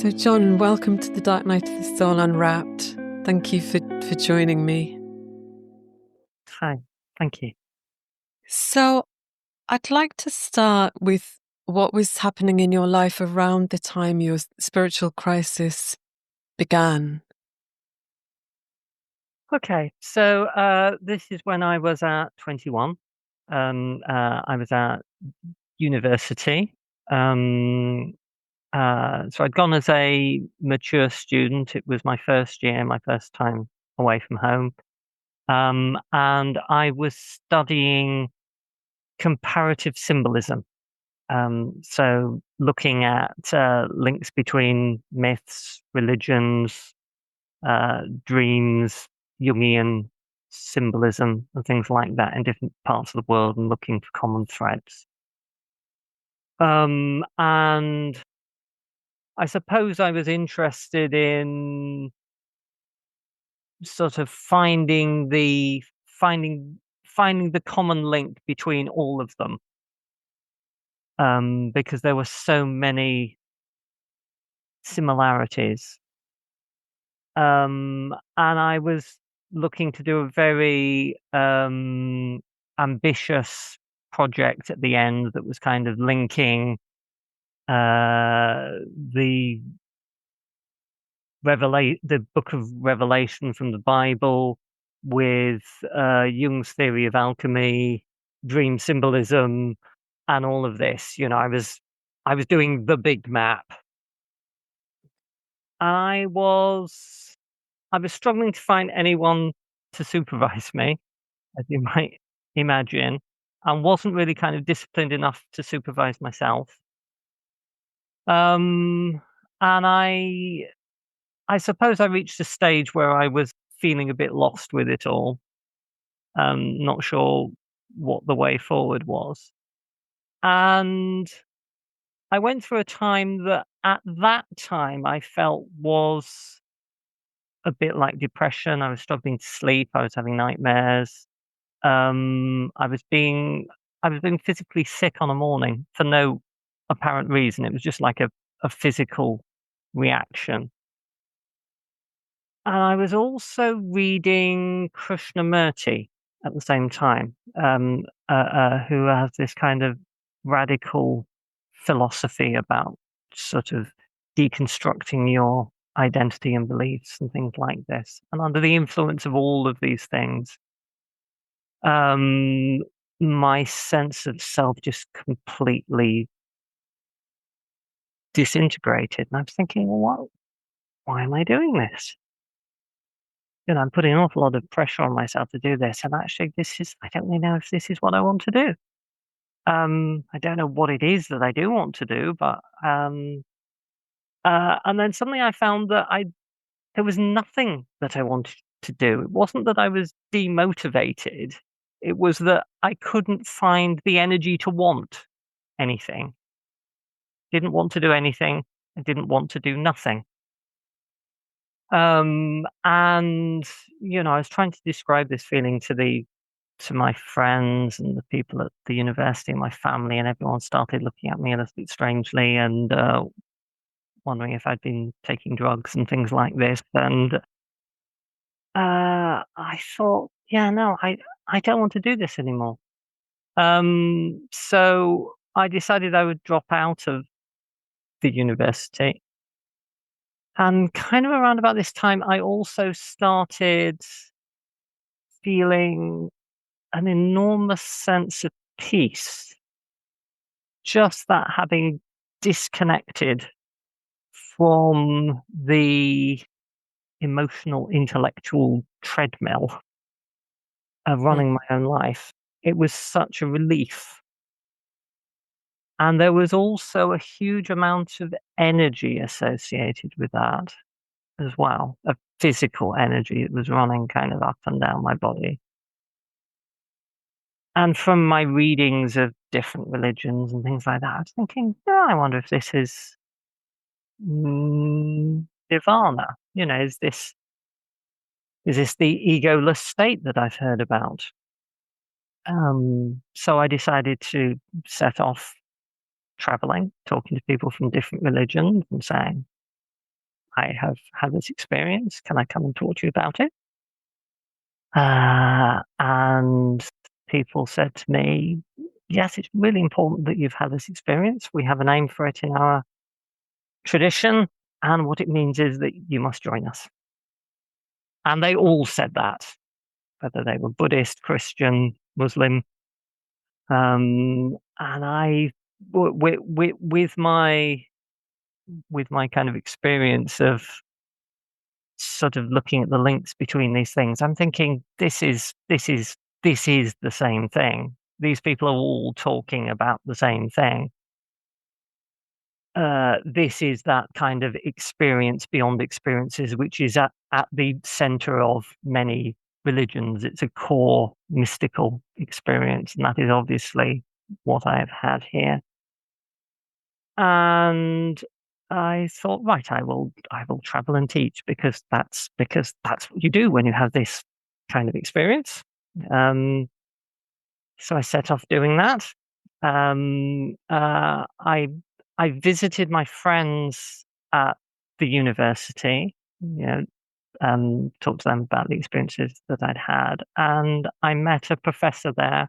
So, John, welcome to the Dark Night of the Soul Unwrapped. Thank you for joining me. Hi, thank you. So, I'd like to start with what was happening in your life around the time your spiritual crisis began. Okay, so this is when I was at 21. I was at university. So I'd gone as a mature student. It was my first year, my first time away from home. And I was studying comparative symbolism. So looking at links between myths, religions, dreams, Jungian symbolism, and things like that in different parts of the world, and looking for common threads. And I suppose I was interested in sort of finding the common link between all of them, because there were so many similarities. And I was looking to do a very ambitious project at the end that was kind of linking the book of Revelation from the Bible with Jung's theory of alchemy, dream symbolism, and all of this. You know, I was doing the big map. I was struggling to find anyone to supervise me, as you might imagine, and wasn't really kind of disciplined enough to supervise myself. And I suppose I reached a stage where I was feeling a bit lost with it all, not sure what the way forward was. And I went through a time that at that time I felt was a bit like depression. I was struggling to sleep. I was having nightmares. I was being physically sick on a morning for no apparent reason. It was just like a physical reaction. And I was also reading Krishnamurti at the same time, who has this kind of radical philosophy about sort of deconstructing your identity and beliefs and things like this. And under the influence of all of these things, my sense of self just completely disintegrated. And I was thinking, well, why am I doing this? You know, I'm putting an awful lot of pressure on myself to do this. And actually, I don't really know if this is what I want to do. I don't know what it is that I do want to do, but, and then suddenly I found that there was nothing that I wanted to do. It wasn't that I was demotivated. It was that I couldn't find the energy to want anything. Didn't want to do anything. I didn't want to do nothing. And you know, I was trying to describe this feeling to my friends and the people at the university and my family, and everyone started looking at me a little bit strangely and wondering if I'd been taking drugs and things like this. And I thought, yeah, no, I don't want to do this anymore. So I decided I would drop out of the university. And kind of around about this time, I also started feeling an enormous sense of peace. Just that having disconnected from the emotional, intellectual treadmill of running my own life, it was such a relief. And there was also a huge amount of energy associated with that as well, of physical energy that was running kind of up and down my body. And from my readings of different religions and things like that, I was thinking, yeah, I wonder if this is nirvana. You know, is this the egoless state that I've heard about? So I decided to set off traveling, talking to people from different religions and saying, I have had this experience. Can I come and talk to you about it? And people said to me, yes, it's really important that you've had this experience. We have a name for it in our tradition, and what it means is that you must join us. And they all said that, whether they were Buddhist, Christian, Muslim. And with my kind of experience of sort of looking at the links between these things, I'm thinking this is the same thing. These people are all talking about the same thing. This is that kind of experience beyond experiences, which is at the center of many religions. It's a core mystical experience, and that is obviously what I have had here. And I thought, right, I will travel and teach because that's what you do when you have this kind of experience. So I set off doing that. I visited my friends at the university, talked to them about the experiences that I'd had, and I met a professor there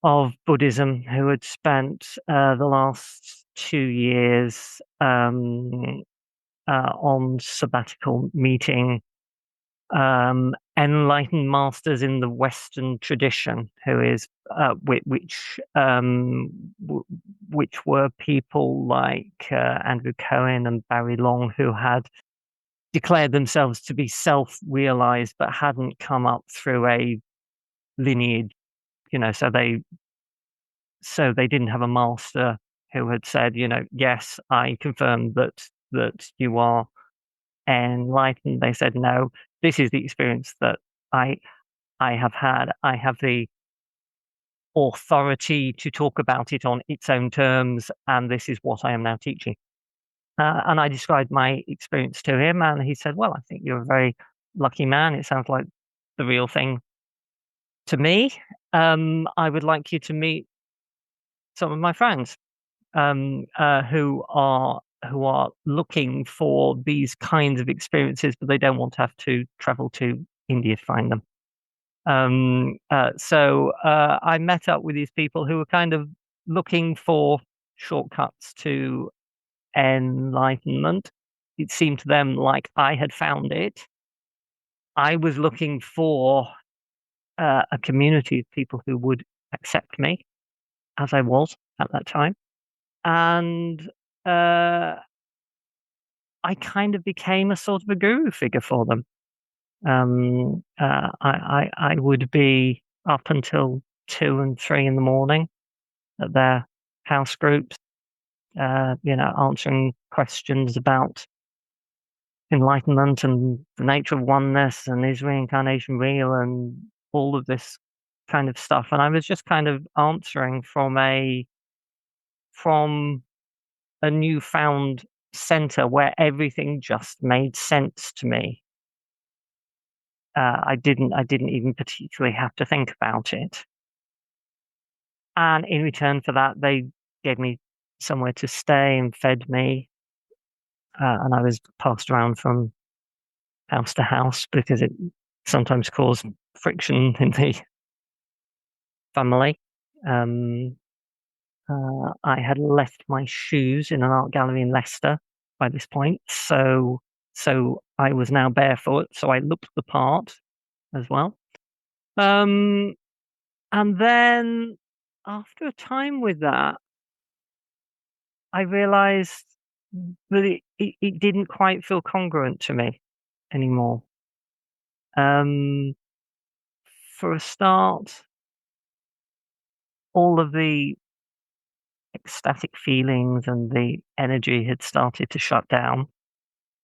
of Buddhism who had spent the last 2 years on sabbatical meeting enlightened masters in the Western tradition, who is which were people like Andrew Cohen and Barry Long, who had declared themselves to be self-realized but hadn't come up through a lineage, so they didn't have a master who had said, yes, I confirm that you are enlightened. They said, no, this is the experience that I have had. I have the authority to talk about it on its own terms, and this is what I am now teaching. And I described my experience to him, and he said, well, I think you're a very lucky man. It sounds like the real thing to me. I would like you to meet some of my friends who are looking for these kinds of experiences, but they don't want to have to travel to India to find them. So I met up with these people who were kind of looking for shortcuts to enlightenment. It seemed to them like I had found it. I was looking for a community of people who would accept me as I was at that time. And I kind of became a sort of a guru figure for them. I would be up until 2 and 3 in the morning at their house groups, answering questions about enlightenment and the nature of oneness and is reincarnation real and all of this kind of stuff. And I was just kind of answering from a newfound center where everything just made sense to me. I didn't even particularly have to think about it. And in return for that, they gave me somewhere to stay and fed me. And I was passed around from house to house because it sometimes caused friction in the family. I had left my shoes in an art gallery in Leicester by this point, so I was now barefoot, so I looked the part as well. And then after a time with that, I realized that it didn't quite feel congruent to me anymore. For a start, all of the ecstatic feelings and the energy had started to shut down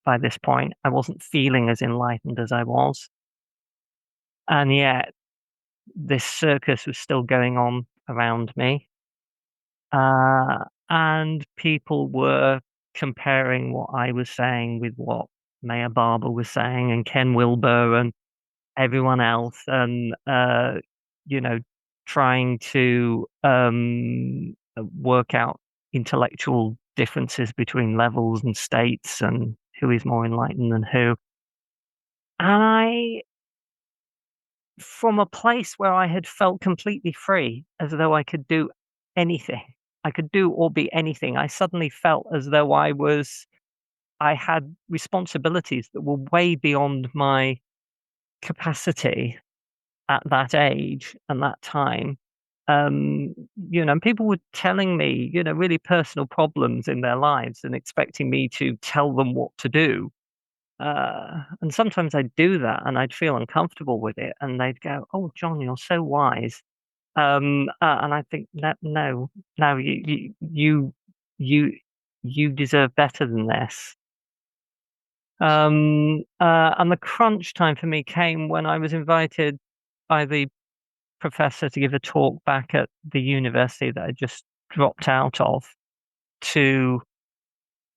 by this point. I wasn't feeling as enlightened as I was. And yet, this circus was still going on around me. And people were comparing what I was saying with what Maya Barber was saying and Ken Wilber and everyone else, and trying to work out intellectual differences between levels and states and who is more enlightened than who. And from a place where I had felt completely free, as though I could do anything, I could do or be anything, I suddenly felt as though I had responsibilities that were way beyond my capacity at that age and that time. And people were telling me, really personal problems in their lives and expecting me to tell them what to do. And sometimes I'd do that and I'd feel uncomfortable with it, and they'd go, "Oh, John, you're so wise." And I think, no, no, no, you, you deserve better than this. And the crunch time for me came when I was invited by the professor to give a talk back at the university that I just dropped out of, to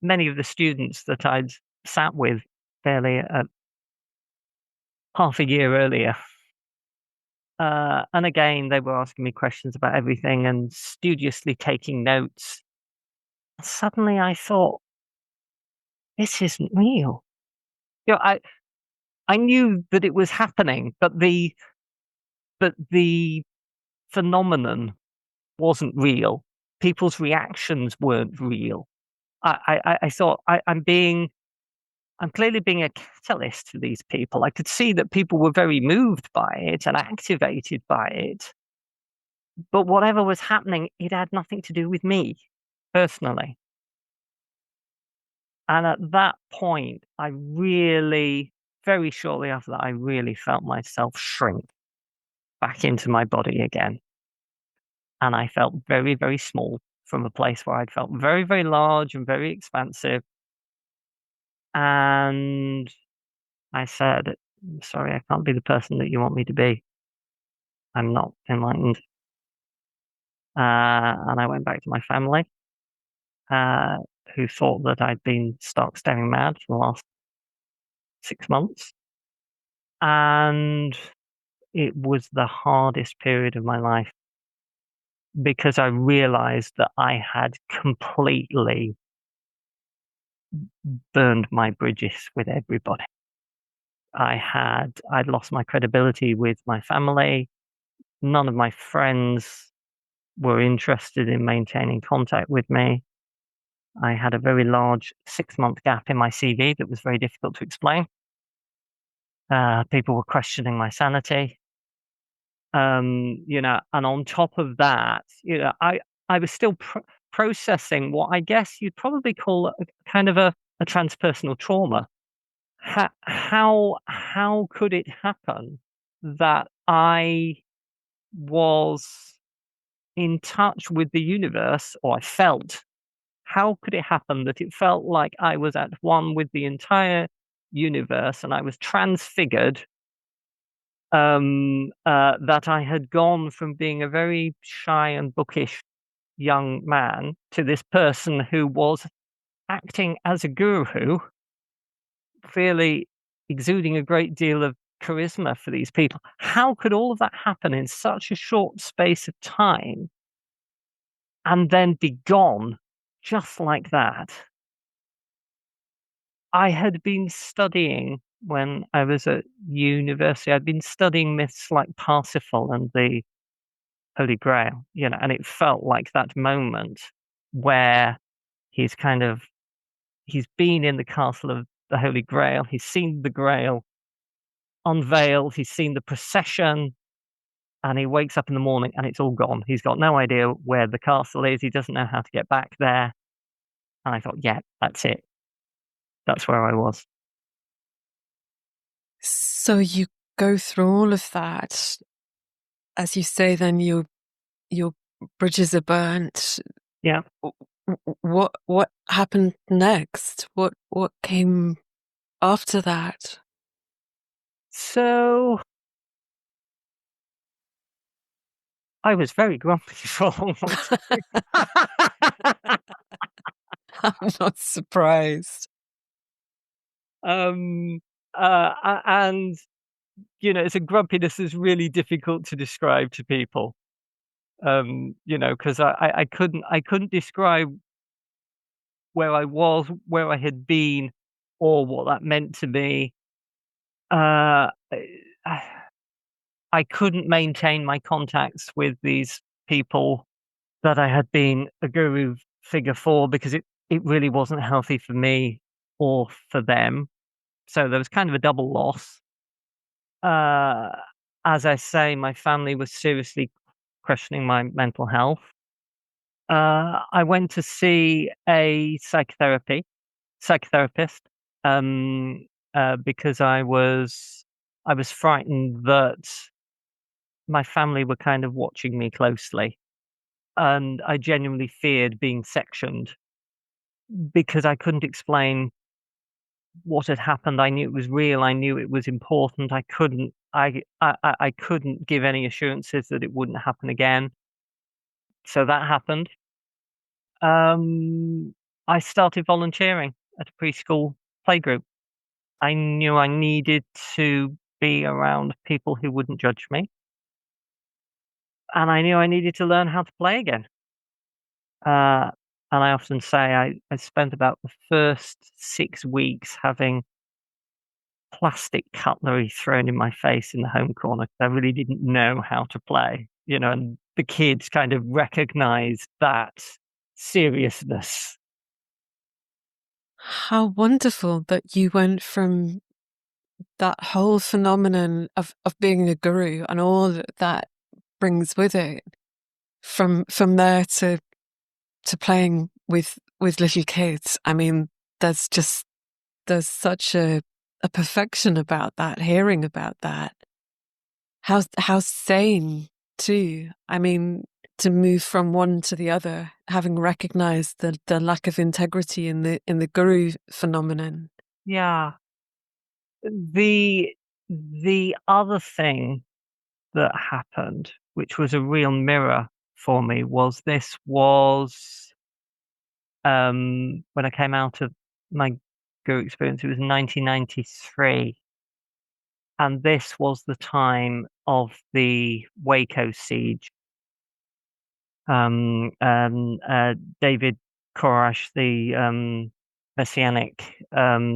many of the students that I'd sat with barely half a year earlier. And again, they were asking me questions about everything and studiously taking notes. Suddenly I thought, this isn't real. I knew that it was happening, but the phenomenon wasn't real. People's reactions weren't real. I thought I'm clearly being a catalyst for these people. I could see that people were very moved by it and activated by it. But whatever was happening, it had nothing to do with me personally. And at that point, very shortly after that, I really felt myself shrink back into my body again. And I felt very, very small from a place where I'd felt very, very large and very expansive. And I said, "Sorry, I can't be the person that you want me to be. I'm not enlightened." And I went back to my family, uh, who thought that I'd been stark staring mad for the last 6 months. And it was the hardest period of my life, because I realized that I had completely burned my bridges with everybody. I'd lost my credibility with my family. None of my friends were interested in maintaining contact with me. I had a very large 6-month gap in my CV that was very difficult to explain. People were questioning my sanity. And on top of that, I was still processing what I guess you'd probably call a kind of a transpersonal trauma. How could it happen that I was in touch with the universe, or I felt, how could it happen that it felt like I was at one with the entire universe and I was transfigured, that I had gone from being a very shy and bookish young man to this person who was acting as a guru, clearly exuding a great deal of charisma for these people. How could all of that happen in such a short space of time and then be gone just like that? I had been studying when I was at university. I'd been studying myths like Parsifal and the Holy Grail, and it felt like that moment where he's he's been in the castle of the Holy Grail. He's seen the Grail unveiled. He's seen the procession, and he wakes up in the morning and it's all gone. He's got no idea where the castle is. He doesn't know how to get back there. And I thought, yeah, that's it. That's where I was. So you go through all of that. As you say, then your bridges are burnt. Yeah. What happened next? What came after that? So I was very grumpy for a long time. I'm not surprised. And it's a grumpiness that's really difficult to describe to people. Because I couldn't describe where I was, where I had been, or what that meant to me. I couldn't maintain my contacts with these people that I had been a guru figure for, because it really wasn't healthy for me or for them. So there was kind of a double loss. Uh, as I say, my family was seriously questioning my mental health. I went to see a psychotherapist, because I was frightened that my family were kind of watching me closely, and I genuinely feared being sectioned because I couldn't explain what had happened. I knew it was real. I knew it was important. I couldn't give any assurances that it wouldn't happen again. So that happened. I started volunteering at a preschool playgroup. I knew I needed to be around people who wouldn't judge me, and I knew I needed to learn how to play again. Uh, and I often say I spent about the first 6 weeks having plastic cutlery thrown in my face in the home corner. I really didn't know how to play, and the kids kind of recognized that seriousness. How wonderful that you went from that whole phenomenon of being a guru and all that that brings with it, from there to playing with little kids. I mean, there's such a perfection about that, hearing about that. How sane too. I mean, to move from one to the other, having recognized the lack of integrity in the guru phenomenon. Yeah. The other thing that happened, which was a real mirror for me, was when I came out of my guru experience. It was 1993, and this was the time of the Waco siege. And David Koresh, the messianic, uh,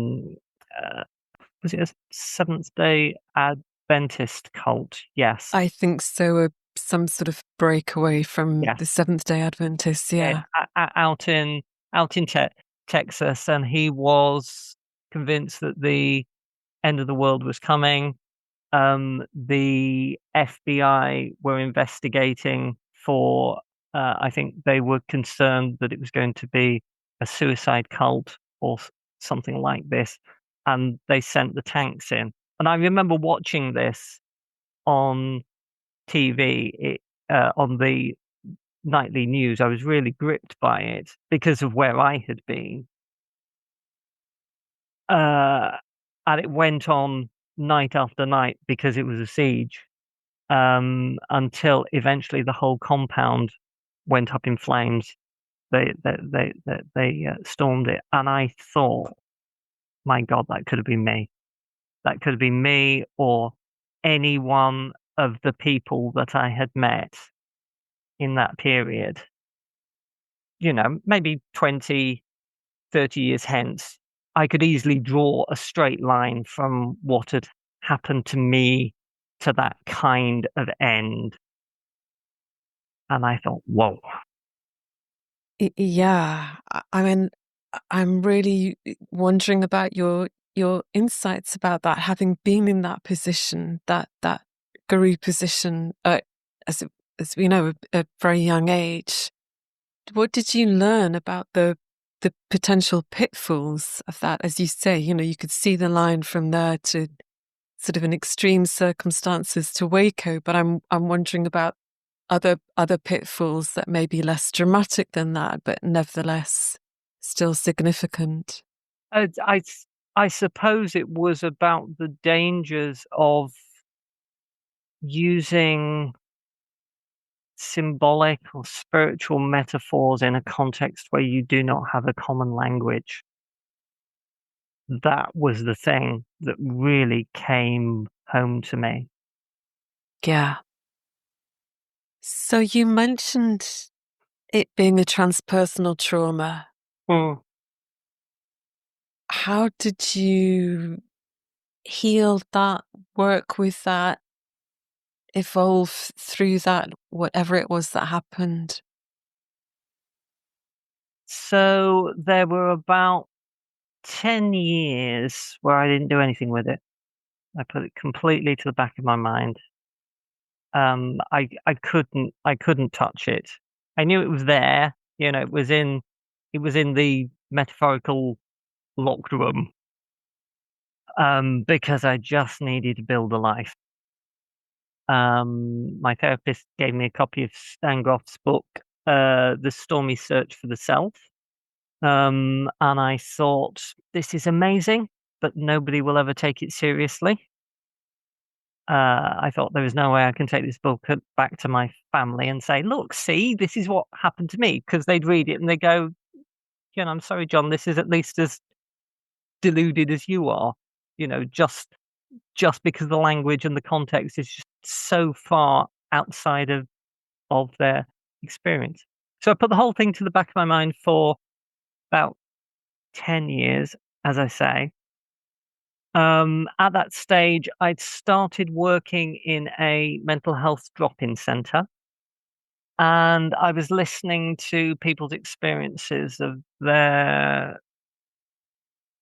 was it a Seventh Day Adventist cult? Yes, I think so. Some sort of breakaway from yes. the Seventh Day Adventists. Yeah. Out in Texas, and he was convinced that the end of the world was coming. The FBI were investigating for. I think they were concerned that it was going to be a suicide cult or something like this, and they sent the tanks in. And I remember watching this on TV, on the nightly news. I was really gripped by it because of where I had been. Uh, and it went on night after night because it was a siege, until eventually the whole compound went up in flames. They stormed it, and I thought, my God, that could have been me. That could have been me or any one of the people that I had met in that period. Maybe 20, 30 years hence, I could easily draw a straight line from what had happened to me to that kind of end. And I thought, whoa. Yeah. I mean, I'm really wondering about your insights about that, having been in that position, that guru position, as as we know, a very young age. What did you learn about the potential pitfalls of that? As you say, you could see the line from there to sort of in extreme circumstances to Waco, but I'm wondering about other pitfalls that may be less dramatic than that, but nevertheless still significant. I, I, I suppose it was about the dangers of using symbolic or spiritual metaphors in a context where you do not have a common language. That was the thing that really came home to me. Yeah. So you mentioned it being a transpersonal trauma. Mm. how did you heal that, work with that, evolve through that, whatever it was that happened? So there were about 10 years where I didn't do anything with it. I put it completely to the back of my mind. I couldn't touch it. I knew it was there. It was in the metaphorical locked room. Because I just needed to build a life. My therapist gave me a copy of Stan Grof's book, The Stormy Search for the Self. And I thought, this is amazing, but nobody will ever take it seriously. I thought there was no way I can take this book back to my family and say, look, see, this is what happened to me. Because they'd read it and they go, I'm sorry, John, this is at least as deluded as you are. Just because the language and the context is just so far outside of their experience. So I put the whole thing to the back of my mind for about 10 years, as I say. At that stage, I'd started working in a mental health drop-in center, and I was listening to people's experiences of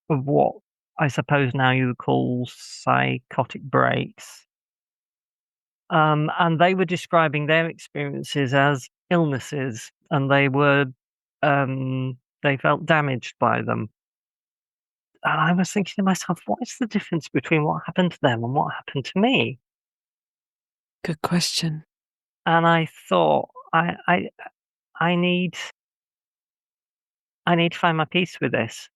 what I suppose now you would call psychotic breaks. And they were describing their experiences as illnesses, and they felt damaged by them. And I was thinking to myself, what is the difference between what happened to them and what happened to me? Good question. And I thought, I need to find my peace with this.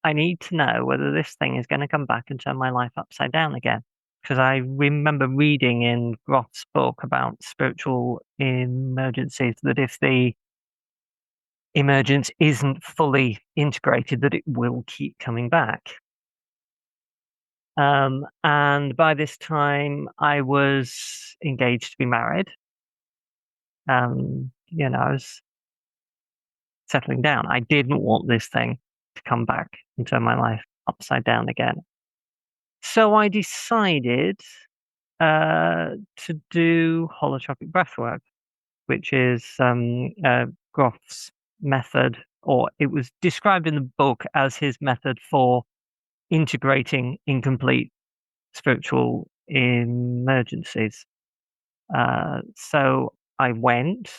I need to know whether this thing is going to come back and turn my life upside down again. Because I remember reading in Grof's book about spiritual emergencies that if the emergence isn't fully integrated, that it will keep coming back. And by this time, I was engaged to be married. I was settling down. I didn't want this thing to come back and turn my life upside down again. So I decided to do holotropic breathwork, which is Grof's method, or it was described in the book as his method for integrating incomplete spiritual emergencies. So I went.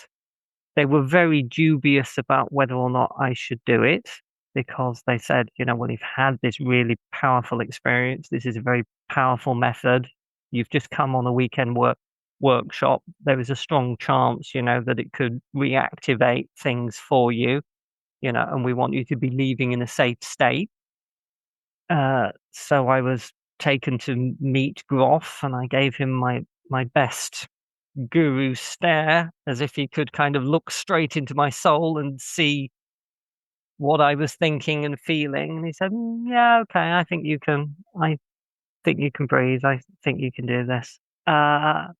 They were very dubious about whether or not I should do it because they said, well, you've had this really powerful experience. This is a very powerful method. You've just come on a weekend workshop. There is a strong chance, that it could reactivate things for you, and we want you to be leaving in a safe state. So I was taken to meet Grof, and I gave him my best guru stare, as if he could kind of look straight into my soul and see what I was thinking and feeling. And he said, "Yeah, okay, I think you can. I think you can breathe. I think you can do this." And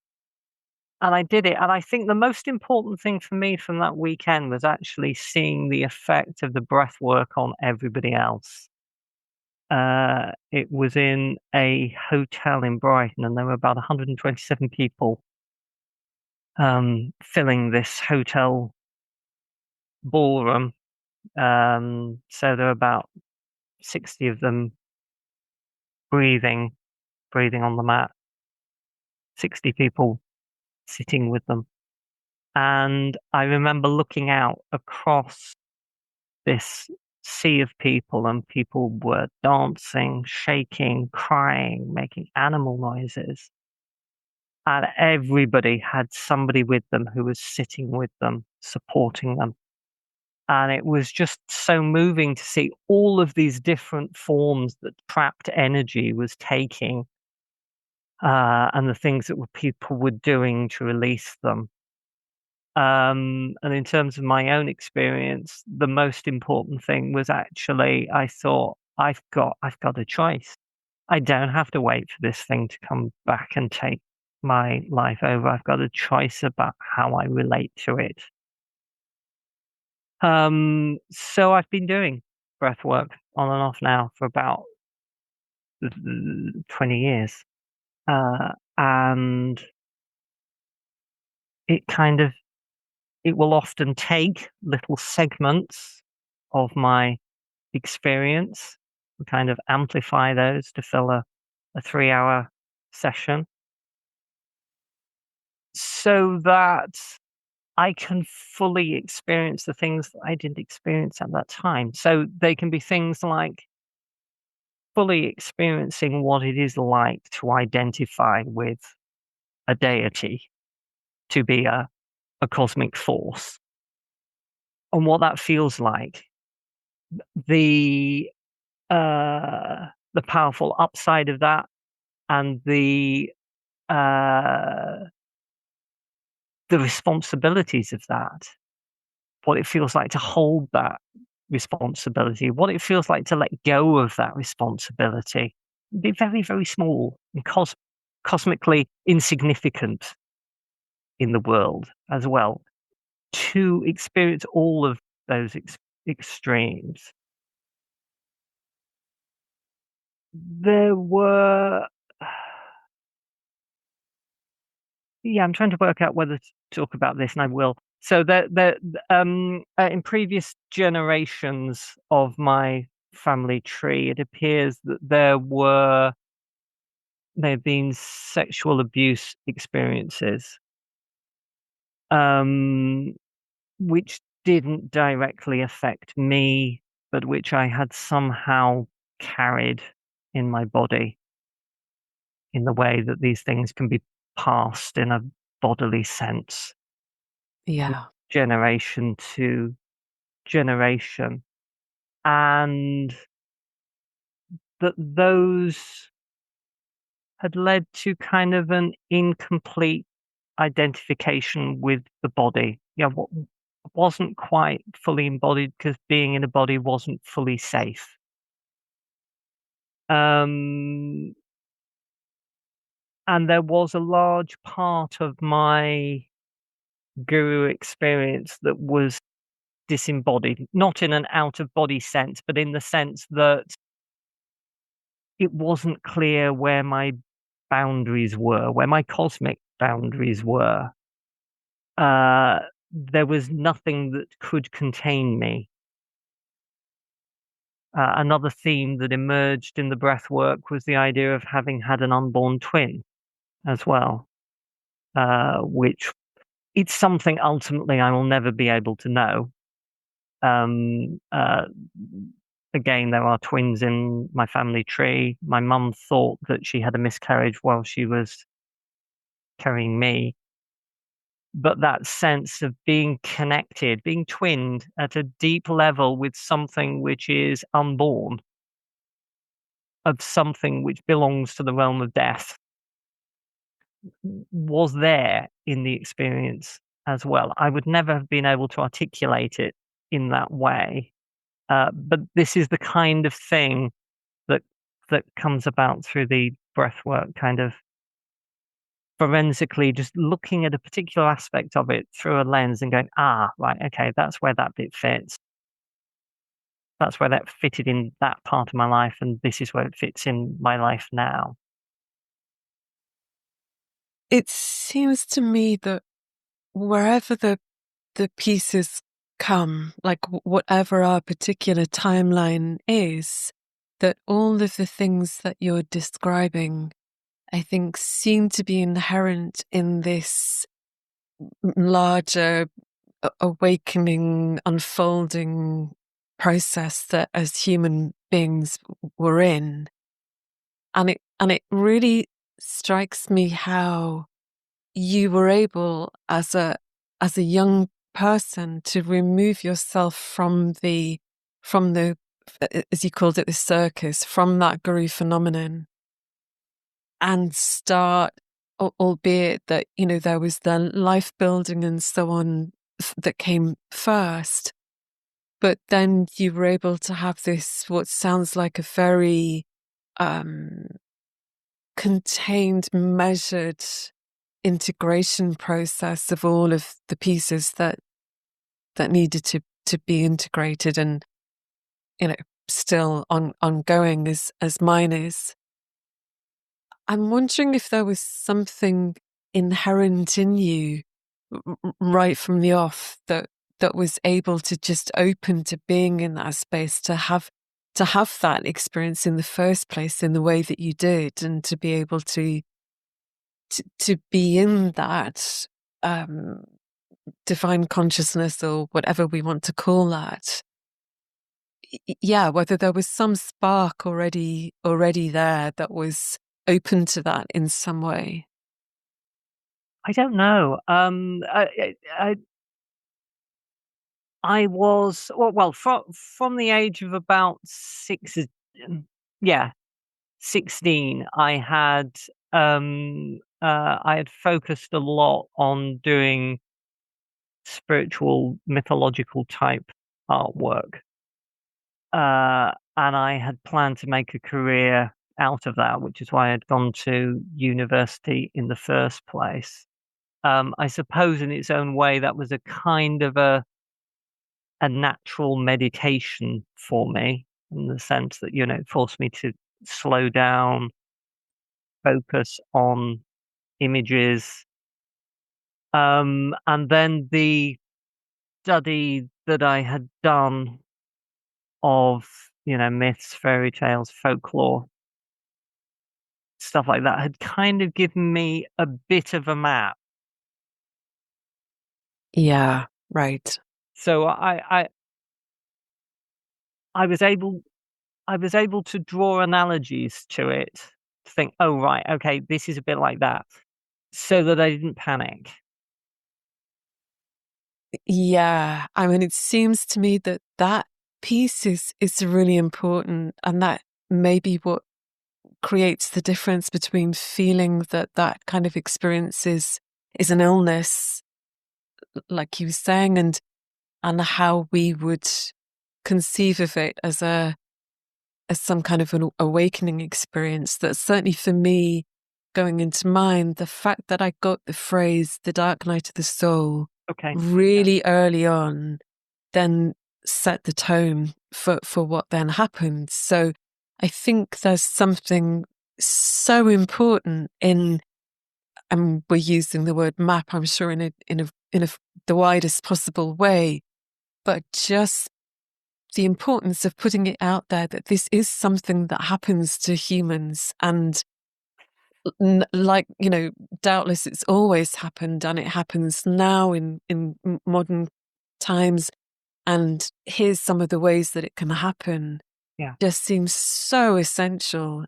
I did it. And I think the most important thing for me from that weekend was actually seeing the effect of the breath work on everybody else. It was in a hotel in Brighton, and there were about 127 people filling this hotel ballroom. So there were about 60 of them breathing on the mat, 60 people sitting with them. And I remember looking out across this sea of people, and people were dancing, shaking, crying, making animal noises. And everybody had somebody with them who was sitting with them, supporting them. And it was just so moving to see all of these different forms that trapped energy was taking, and the things that people were doing to release them. And in terms of my own experience, the most important thing was actually I thought I've got a choice. I don't have to wait for this thing to come back and take my life over. I've got a choice about how I relate to it. So I've been doing breath work on and off now for about 20 years. And it will often take little segments of my experience and kind of amplify those to fill a 3-hour session so that I can fully experience the things that I didn't experience at that time. So they can be things like fully experiencing what it is like to identify with a deity, to be a cosmic force, and what that feels like. The powerful upside of that, and the responsibilities of that. What it feels like to hold that responsibility, what it feels like to let go of that responsibility. Be very, very small and cosmically insignificant in the world as well. To experience all of those extremes. There were, yeah, I'm trying to work out whether to talk about this, and I will. So in previous generations of my family tree, it appears that there have been sexual abuse experiences, which didn't directly affect me, but which I had somehow carried in my body, in the way that these things can be passed in a bodily sense. Yeah. Generation to generation. And that those had led to kind of an incomplete identification with the body. Yeah, what wasn't quite fully embodied because being in a body wasn't fully safe. And there was a large part of my guru experience that was disembodied, not in an out of body sense, but in the sense that it wasn't clear where my boundaries were, where my cosmic boundaries were. There was nothing that could contain me. Another theme that emerged in the breathwork was the idea of having had an unborn twin as well, which it's something ultimately I will never be able to know. Again, there are twins in my family tree. My mum thought that she had a miscarriage while she was carrying me. But that sense of being connected, being twinned at a deep level with something which is unborn, of something which belongs to the realm of death, was there in the experience as well. I would never have been able to articulate it in that way. But this is the kind of thing that comes about through the breathwork, kind of forensically just looking at a particular aspect of it through a lens and going, right, okay, that's where that bit fits. That's where that fitted in that part of my life, and this is where it fits in my life now. It seems to me that wherever the pieces come, like whatever our particular timeline is, that all of the things that you're describing, I think, seem to be inherent in this larger awakening, unfolding process that as human beings we're in. And it really strikes me how you were able as a young person to remove yourself from the as you called it, the circus, from that guru phenomenon, and start, albeit that there was the life building and so on that came first, but then you were able to have this what sounds like a very contained, measured integration process of all of the pieces that needed to be integrated. And still ongoing as mine is. I'm wondering if there was something inherent in you right from the off that was able to just open to being in that space, to have that experience in the first place in the way that you did, and to be able to be in that um, divine consciousness, or whatever we want to call that. Yeah, whether there was some spark already there that was open to that in some way. I don't know. I was from the age of about yeah, 16. I had focused a lot on doing spiritual, mythological type artwork, and I had planned to make a career out of that, which is why I'd gone to university in the first place. I suppose, in its own way, that was a kind of a natural meditation for me, in the sense that, it forced me to slow down, focus on images. And then the study that I had done of, myths, fairy tales, folklore, stuff like that, had kind of given me a bit of a map. Yeah, right. So I was able I was able to draw analogies to it, to think, "Oh, right, okay, this is a bit like that," so that I didn't panic. Yeah, I mean, it seems to me that that piece is really important, and that may be what creates the difference between feeling that that kind of experience is an illness, like you were saying, and how we would conceive of it as some kind of an awakening experience. That certainly for me, going into mine, the fact that I got the phrase "the dark night of the soul" Okay. Yeah. really early on, then set the tone for what then happened. So I think there's something so important in, and we're using the word map, I'm sure in the widest possible way, but just the importance of putting it out there that this is something that happens to humans, and like, doubtless it's always happened, and it happens now in modern times, and here's some of the ways that it can happen. Yeah. Just seems so essential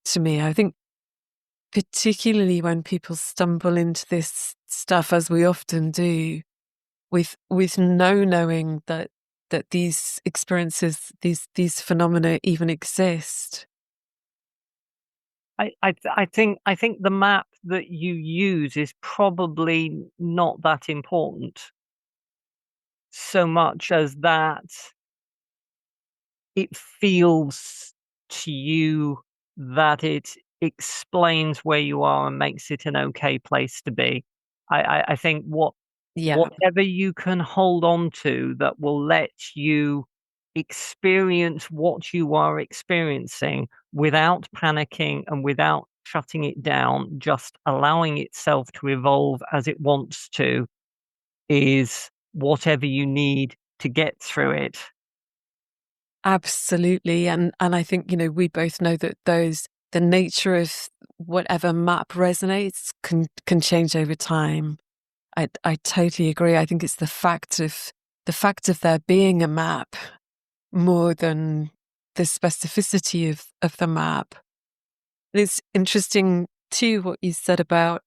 to me. I think particularly when people stumble into this stuff, as we often do, with no knowing that these experiences, these phenomena even exist. I think the map that you use is probably not that important, so much as that it feels to you that it explains where you are and makes it an okay place to be. I think Yeah, whatever you can hold on to that will let you experience what you are experiencing without panicking and without shutting it down, just allowing itself to evolve as it wants to, is whatever you need to get through it. absolutely. And I think, we both know that the nature of whatever map resonates can change over time. I totally agree. I think it's the fact of there being a map more than the specificity of the map. And it's interesting too what you said about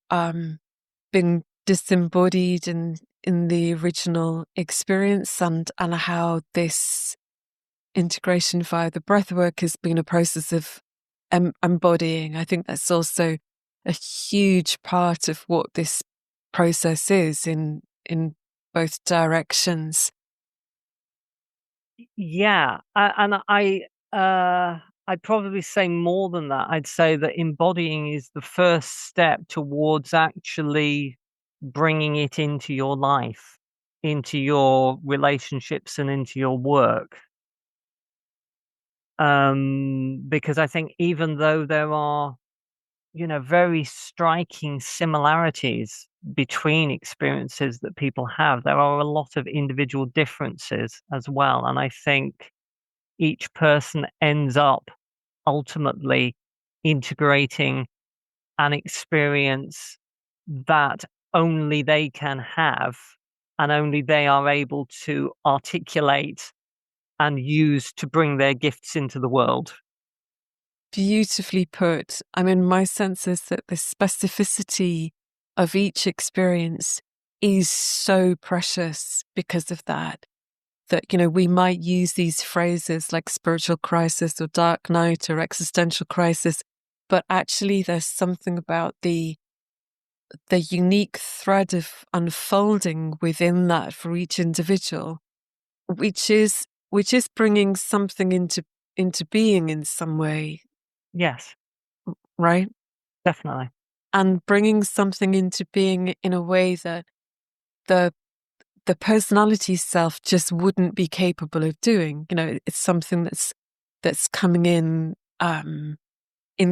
being disembodied in the original experience, and how this integration via the breathwork has been a process of embodying. I think that's also a huge part of what this process is in both directions. Yeah, and I'd probably say more than that. I'd say that embodying is the first step towards actually bringing it into your life, into your relationships, and into your work. Because I think even though there are, very striking similarities between experiences that people have, there are a lot of individual differences as well. And I think each person ends up ultimately integrating an experience that only they can have and only they are able to articulate and use to bring their gifts into the world. Beautifully put. I mean, my sense is that the specificity of each experience is so precious because of that. That, we might use these phrases like spiritual crisis or dark night or existential crisis, but actually there's something about the unique thread of unfolding within that for each individual, which is bringing something into being in some way, Yes, right? definitely. And bringing something into being in a way that the personality self just wouldn't be capable of doing. It's something that's coming in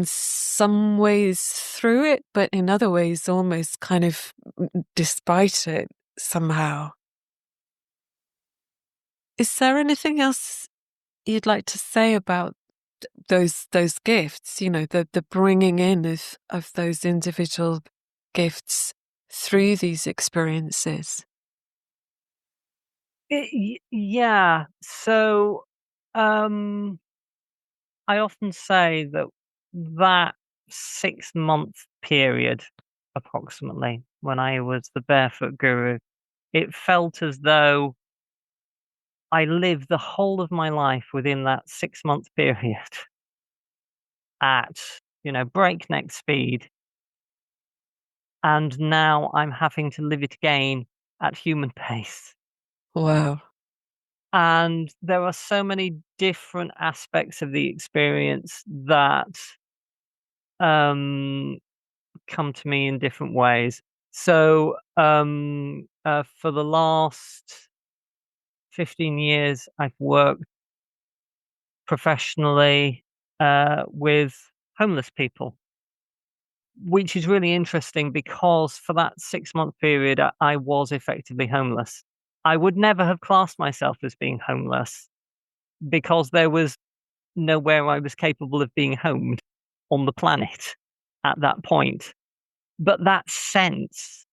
some ways through it, but in other ways almost kind of despite it somehow. Is there anything else you'd like to say about those gifts? The bringing in of those individual gifts through these experiences. Yeah. So, I often say that that 6-month period, approximately, when I was the barefoot guru, it felt as though I lived the whole of my life within that 6-month period at, breakneck speed. And now I'm having to live it again at human pace. Wow. And there are so many different aspects of the experience that um, come to me in different ways. So, for the last 15 years, I've worked professionally with homeless people, which is really interesting because for that 6-month period, I was effectively homeless. I would never have classed myself as being homeless because there was nowhere I was capable of being homed on the planet at that point. But that sense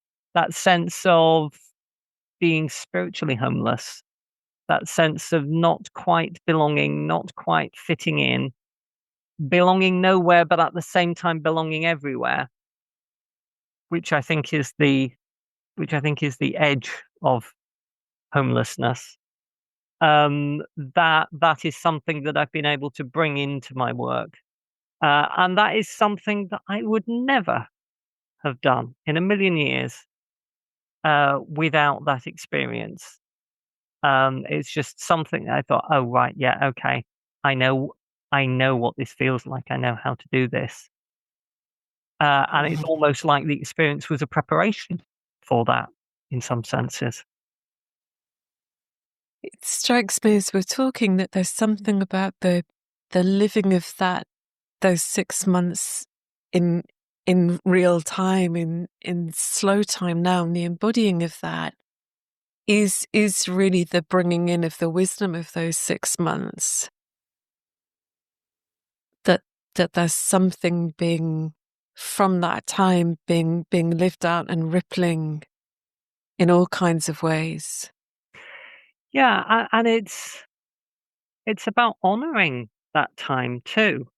of being spiritually homeless, that sense of not quite belonging, not quite fitting in, belonging nowhere, but at the same time belonging everywhere, which I think is the edge of homelessness. That is something that I've been able to bring into my work, and that is something that I would never have done in a million years without that experience. It's just something that I thought, oh right, yeah, okay, I know, I know what this feels like. I know how to do this, and it's almost like the experience was a preparation for that in some senses. It strikes me as we're talking that there's something about the living of those 6 months in real time, in slow time now, and the embodying of that is really the bringing in of the wisdom of those 6 months. That there's something being from that time being lived out and rippling in all kinds of ways. Yeah, and it's about honoring that time too.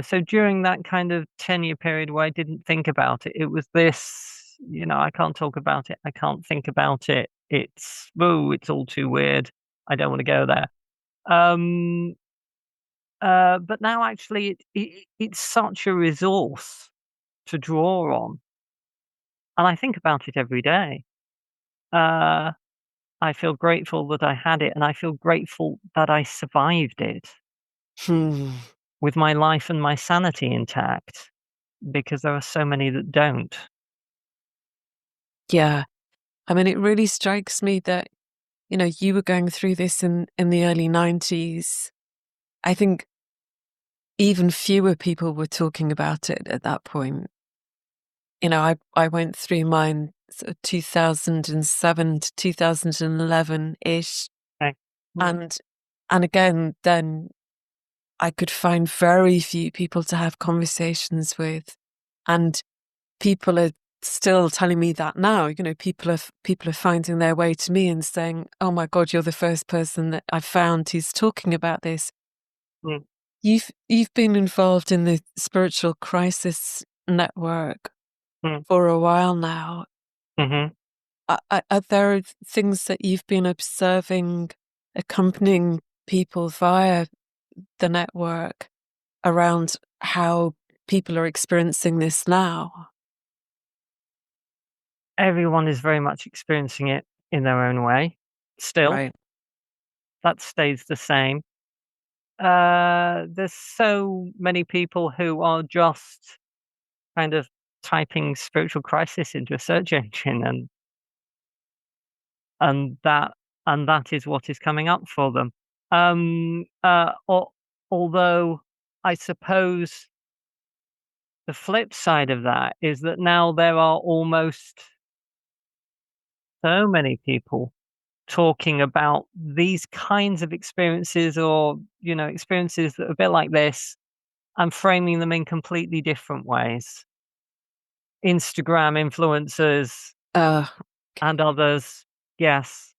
So during that kind of 10-year period where I didn't think about it, it was this, I can't talk about it. I can't think about it. It's all too weird. I don't want to go there. Um, but now actually it's such a resource to draw on. And I think about it every day. Uh, I feel grateful that I had it and I feel grateful that I survived it Hmm. with my life and my sanity intact, because there are so many that don't. Yeah. I mean, it really strikes me that you were going through this in the early 90s. I think even fewer people were talking about it at that point. I went through mine sort of 2007 to 2011-ish. Okay. And again, then I could find very few people to have conversations with. And people are still telling me that now. People are finding their way to me and saying, "Oh my God, you're the first person that I've found who's talking about this." Mm. You've been involved in the spiritual crisis network Mm. for a while now. Mm-hmm. Are there things that you've been observing, accompanying people via the network around how people are experiencing this now? Everyone is very much experiencing it in their own way. Still, Right. that stays the same. There's so many people who are just kind of typing spiritual crisis into a search engine, and that and that is what is coming up for them. Although I suppose the flip side of that is that now there are almost so many people talking about these kinds of experiences, or experiences that are a bit like this, and framing them in completely different ways. Instagram influencers Uh, and others, yes.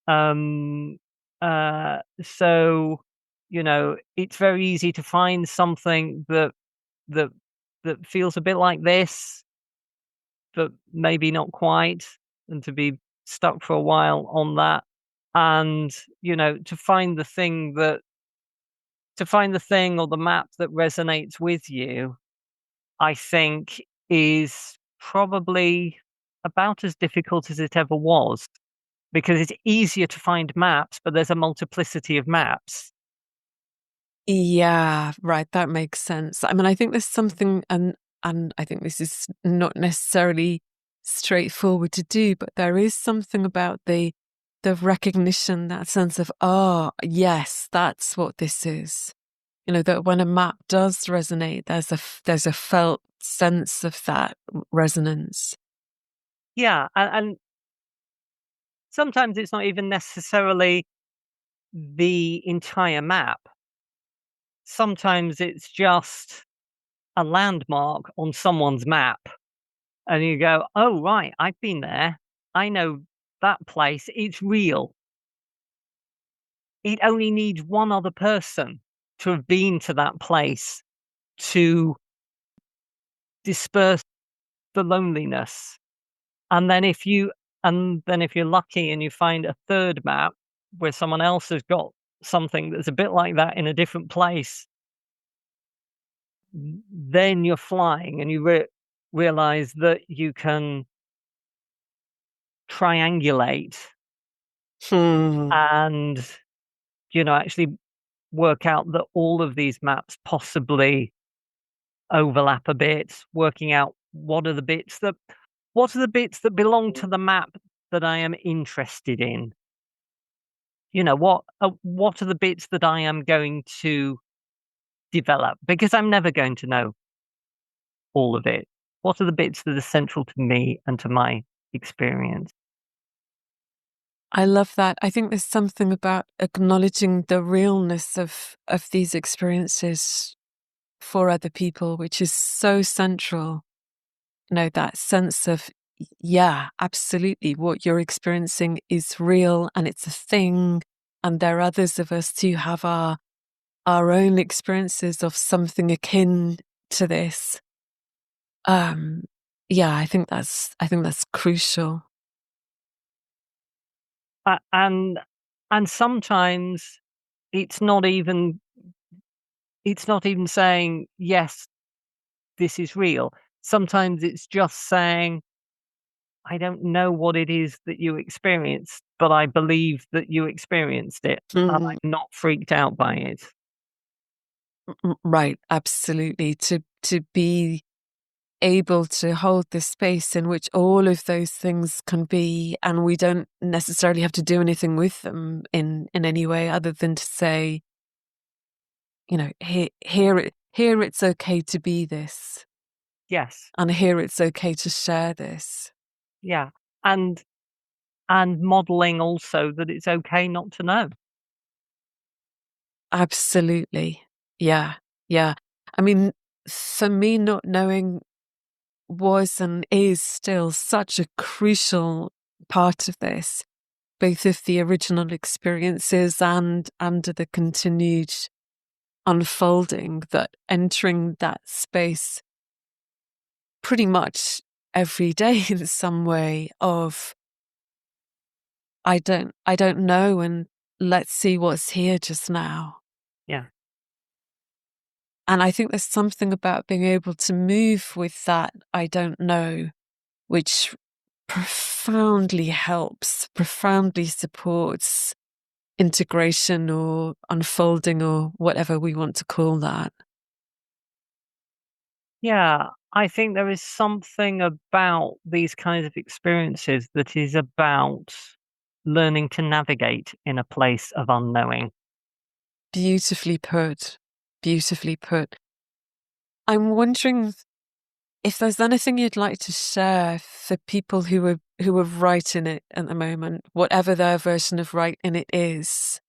Um, so it's very easy to find something that that feels a bit like this, but maybe not quite, and to be stuck for a while on that, and to find the thing or the map that resonates with you, I think, is probably about as difficult as it ever was, because it's easier to find maps, but there's a multiplicity of maps. yeah, right. That makes sense. I mean, I think there's something, and I think this is not necessarily straightforward to do, but there is something about the recognition, that sense of, oh, yes, that's what this is. That when a map does resonate, there's a felt sense of that resonance. Yeah, and sometimes it's not even necessarily the entire map. Sometimes it's just a landmark on someone's map, and you go, "Oh, right, I've been there. I know that place. It's real." It only needs one other person to have been to that place to disperse the loneliness. And then if you're lucky and you find a third map where someone else has got something that's a bit like that in a different place, then you're flying, and you realize that you can triangulate Hmm. and actually work out that all of these maps possibly overlap a bit, working out what are the bits that belong to the map that I am interested in. What are the bits that I am going to develop, because I'm never going to know all of it. What are the bits that are central to me and to my experience? I love that. I think there's something about acknowledging the realness of these experiences for other people, which is so central. That sense of, yeah, absolutely, what you're experiencing is real and it's a thing. And there are others of us who have our own experiences of something akin to this. Yeah, I think that's crucial. And sometimes it's not even saying, yes, this is real. Sometimes it's just saying, I don't know what it is that you experienced, but I believe that you experienced it, and Mm, I'm not freaked out by it. right, absolutely. To be able to hold this space in which all of those things can be, and we don't necessarily have to do anything with them in any way other than to say, here it's okay to be this. Yes. And here it's okay to share this. Yeah. And modeling also that it's okay not to know. Absolutely. Yeah. Yeah. I mean, for me, not knowing was and is still such a crucial part of this, both of the original experiences and the continued unfolding, that entering that space pretty much every day in some way of I don't know, and let's see what's here just now. Yeah. And I think there's something about being able to move with that I don't know, which profoundly helps, profoundly supports integration or unfolding or whatever we want to call that. Yeah, I think there is something about these kinds of experiences that is about learning to navigate in a place of unknowing. Beautifully put. Beautifully put. I'm wondering if there's anything you'd like to share for people who are right in it at the moment, whatever their version of right in it is.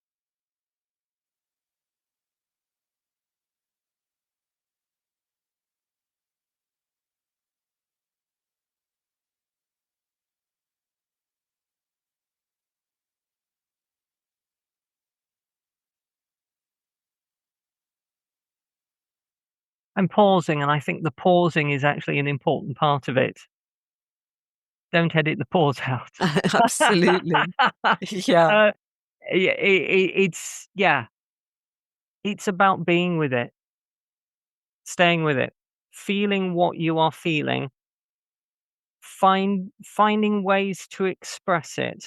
I'm pausing, and I think the pausing is actually an important part of it. Don't edit the pause out. Absolutely. Yeah. Yeah, it's about being with it, staying with it, feeling what you are feeling, finding ways to express it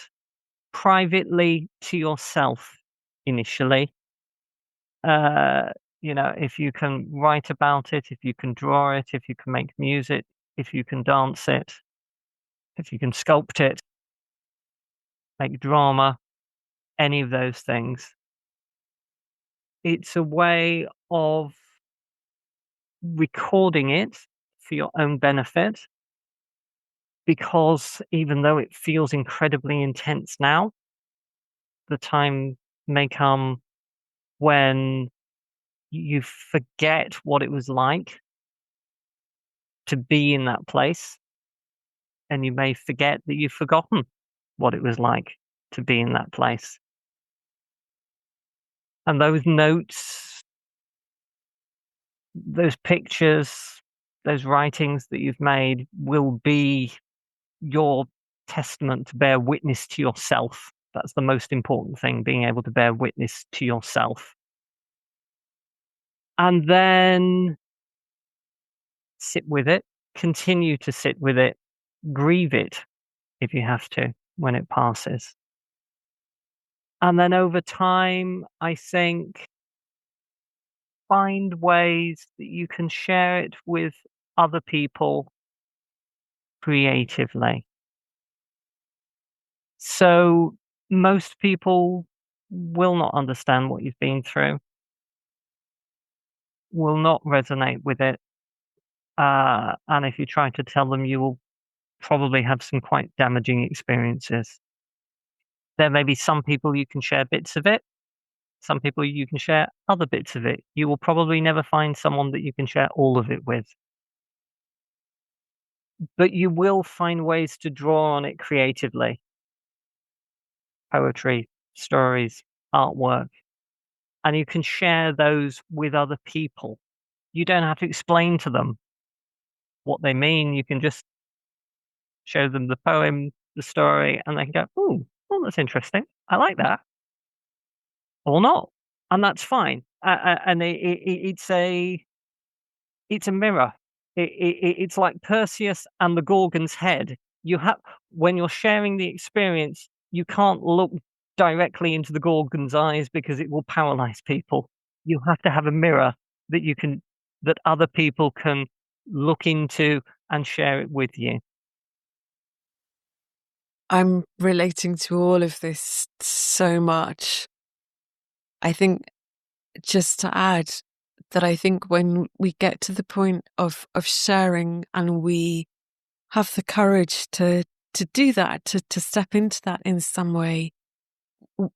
privately to yourself initially. Uh, if you can write about it, if you can draw it, if you can make music, if you can dance it, if you can sculpt it, make drama, any of those things. It's a way of recording it for your own benefit, because even though it feels incredibly intense now, the time may come when you forget what it was like to be in that place, and you may forget that you've forgotten what it was like to be in that place. And those notes, those pictures, those writings that you've made will be your testament to bear witness to yourself. That's the most important thing, being able to bear witness to yourself. And then sit with it, continue to sit with it, grieve it if you have to when it passes. And then over time, I think, find ways that you can share it with other people creatively. So most people will not understand what you've been through, will not resonate with it. And if you try to tell them, you will probably have some quite damaging experiences. There may be some people you can share bits of it, some people you can share other bits of it. You will probably never find someone that you can share all of it with. But you will find ways to draw on it creatively. Poetry, stories, artwork, and you can share those with other people. You don't have to explain to them what they mean. You can just show them the poem, the story, and they can go, "Ooh, well, that's interesting. I like that," or not, and that's fine. And it's a mirror. It's like Perseus and the Gorgon's head. You have When you're sharing the experience, you can't look directly into the Gorgon's eyes because it will paralyze people. You have to have a mirror that other people can look into and share it with you. I'm relating to all of this so much. I think, just to add, that I think when we get to the point of sharing and we have the courage to do that, to step into that in some way,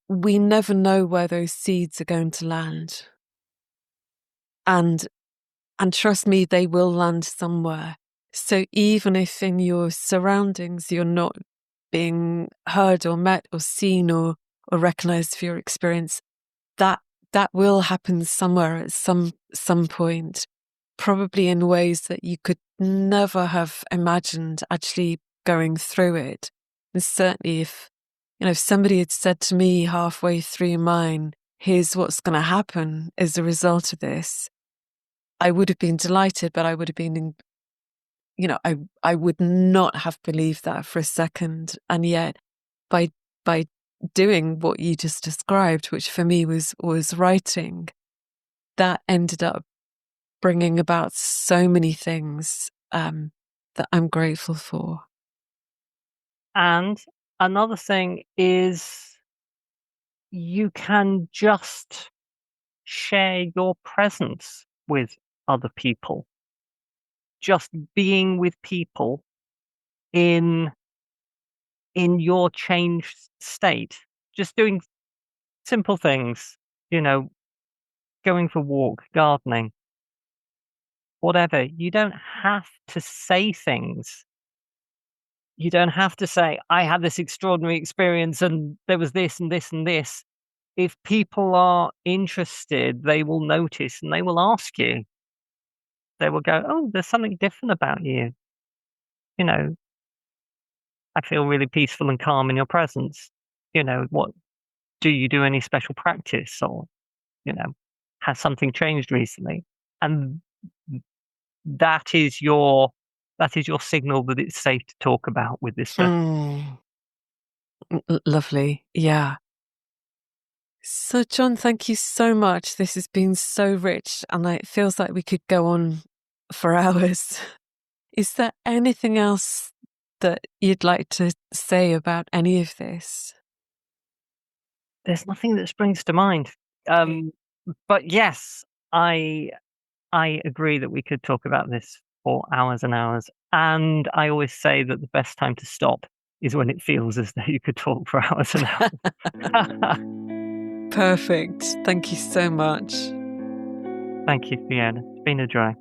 we never know where those seeds are going to land. And trust me, they will land somewhere. So even if in your surroundings you're not being heard or met or seen or recognized for your experience, that will happen somewhere at some point, probably in ways that you could never have imagined actually going through it. And certainly if somebody had said to me halfway through mine, here's what's going to happen as a result of this, I would have been delighted, but I would have been, I would not have believed that for a second. And yet by doing what you just described, which for me was writing, that ended up bringing about so many things that I'm grateful for. And another thing is, you can just share your presence with other people. Just being with people in your changed state. Just doing simple things, going for a walk, gardening, whatever. You don't have to say things. You don't have to say, I had this extraordinary experience and there was this and this and this. If people are interested, they will notice and they will ask you. They will go, oh, there's something different about you. I feel really peaceful and calm in your presence. What do you do any special practice, or, has something changed recently? And that is your signal that it's safe to talk about with this person. Lovely. Yeah. So, John, thank you so much. This has been so rich, and it feels like we could go on for hours. Is there anything else that you'd like to say about any of this? There's nothing that springs to mind. But yes, I agree that we could talk about this for hours and hours. And I always say that the best time to stop is when it feels as though you could talk for hours and hours. Perfect. Thank you so much. Thank you, Fiona. It's been a joy.